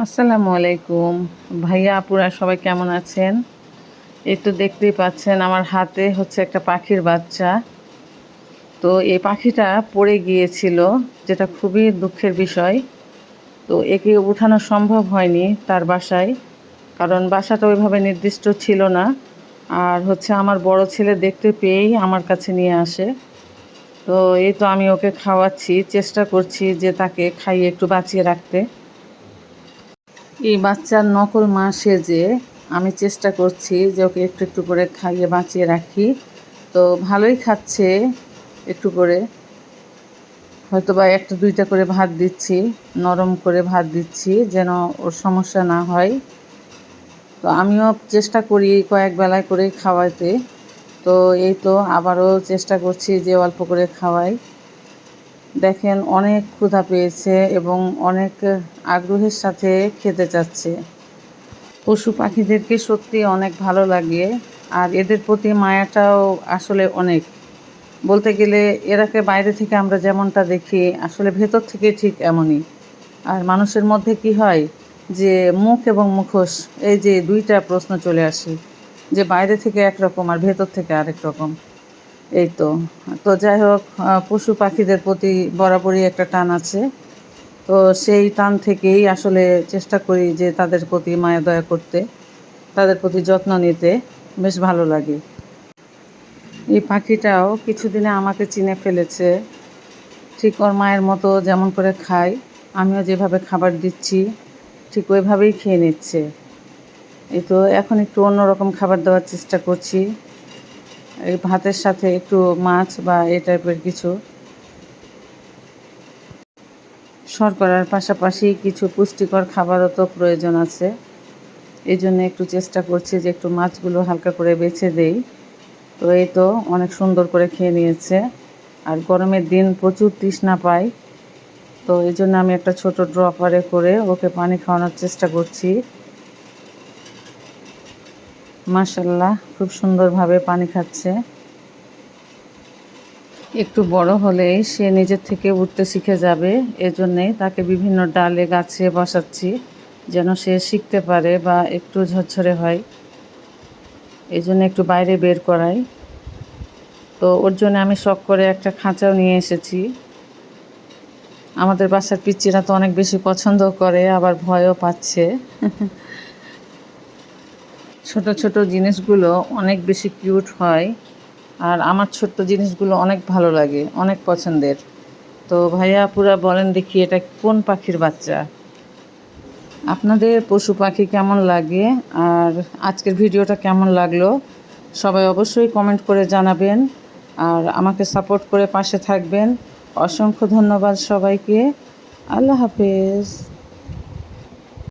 আসসালামু আলাইকুম ভাইয়া আপুরা সবাই কেমন আছেন? এই তো দেখতেই পাচ্ছেন আমার হাতে হচ্ছে একটা পাখির বাচ্চা। তো এই পাখিটা পড়ে গিয়েছিল, যেটা খুবই দুঃখের বিষয়। তো একে উঠানো সম্ভব হয়নি তার বাসায়, কারণ বাসাটা ওইভাবে নির্দিষ্ট ছিল না। আর হচ্ছে আমার বড় ছেলে দেখতে পেয়েই আমার কাছে নিয়ে আসে। তো এই তো আমি ওকে খাওয়াচ্ছি, চেষ্টা করছি যে তাকে খাইয়ে একটু বাঁচিয়ে রাখতে। এই বাচ্চার নকল মা সেজে আমি চেষ্টা করছি যে ওকে একটু একটু করে খাইয়ে বাঁচিয়ে রাখি। তো ভালোই খাচ্ছে একটু করে, হয়তো বা একটা দুইটা করে ভাত দিচ্ছি, নরম করে ভাত দিচ্ছি যেন ওর সমস্যা না হয়। তো আমিও চেষ্টা করি কয়েক বেলায় করে খাওয়াতে। তো এই তো আবারও চেষ্টা করছি যে অল্প করে খাওয়াই। দেখেন অনেক ক্ষুধা পেয়েছে এবং অনেক আগ্রহের সাথে খেতে চাচ্ছে। পশু পাখিদেরকে সত্যি অনেক ভালো লাগে, আর এদের প্রতি মায়াটাও আসলে অনেক। বলতে গেলে এরাকে বাইরে থেকে আমরা যেমনটা দেখি, আসলে ভেতর থেকে ঠিক এমনই। আর মানুষের মধ্যে কি হয় যে মুখ এবং মুখোশ, এই যে দুইটা প্রশ্ন চলে আসে, যে বাইরে থেকে একরকম আর ভেতর থেকে আরেক রকম। এই তো। তো যাই হোক, পশু পাখিদের প্রতি বরাবরই একটা টান আছে। তো সেই টান থেকেই আসলে চেষ্টা করি যে তাদের প্রতি মায়া দয়া করতে, তাদের প্রতি যত্ন নিতে। বেশ ভালো লাগে। এই পাখিটাও কিছুদিনে আমাকে চিনে ফেলেছে। ঠিক ওর মায়ের মতো যেমন করে খায়, আমিও যেভাবে খাবার দিচ্ছি ঠিক ওইভাবেই খেয়ে নিচ্ছে। এই তো এখন একটু অন্যরকম খাবার দেওয়ার চেষ্টা করছি, এই ভাতের সাথে একটু মাছ বা এই টাইপের কিছু। শর্করার পাশাপাশি কিছু পুষ্টিকর খাবারও তো প্রয়োজন আছে। এই জন্য একটু চেষ্টা করছি যে একটু মাছগুলো হালকা করে বেছে দেই। তো এই তো অনেক সুন্দর করে খেয়ে নিয়েছে। আর গরমের দিন প্রচুর তৃষ্ণা পায়, তো এই জন্য আমি একটা ছোট ড্রপারে করে ওকে পানি খাওয়ানোর চেষ্টা করছি। মাশাআল্লাহ, খুব সুন্দরভাবে পানি খাচ্ছে। একটু বড় হলেই সে নিজের থেকে উঠতে শিখে যাবে, এজন্যেই তাকে বিভিন্ন ডালে গাছে বসাচ্ছি, যেন সে শিখতে পারে বা একটু ঝরঝরে হয়। এই জন্য একটু বাইরে বের করাই। তো ওর জন্য আমি শখ করে একটা খাঁচাও নিয়ে এসেছি। আমাদের বাসার পিচ্চিরা তো অনেক বেশি পছন্দ করে, আবার ভয়ও পাচ্ছে। ছোট ছোট জিনিসগুলো অনেক বেশি কিউট হয়, আর আমার ছোট্ট জিনিসগুলো অনেক ভালো লাগে, অনেক পছন্দের। তো ভাইয়া আপুরা বলেন দেখি, এটা কোন পাখির বাচ্চা? আপনাদের পশু পাখি কেমন লাগে, আর আজকের ভিডিওটা কেমন লাগলো সবাই অবশ্যই কমেন্ট করে জানাবেন, আর আমাকে সাপোর্ট করে পাশে থাকবেন। অসংখ্য ধন্যবাদ সবাইকে। আল্লাহ হাফেজ।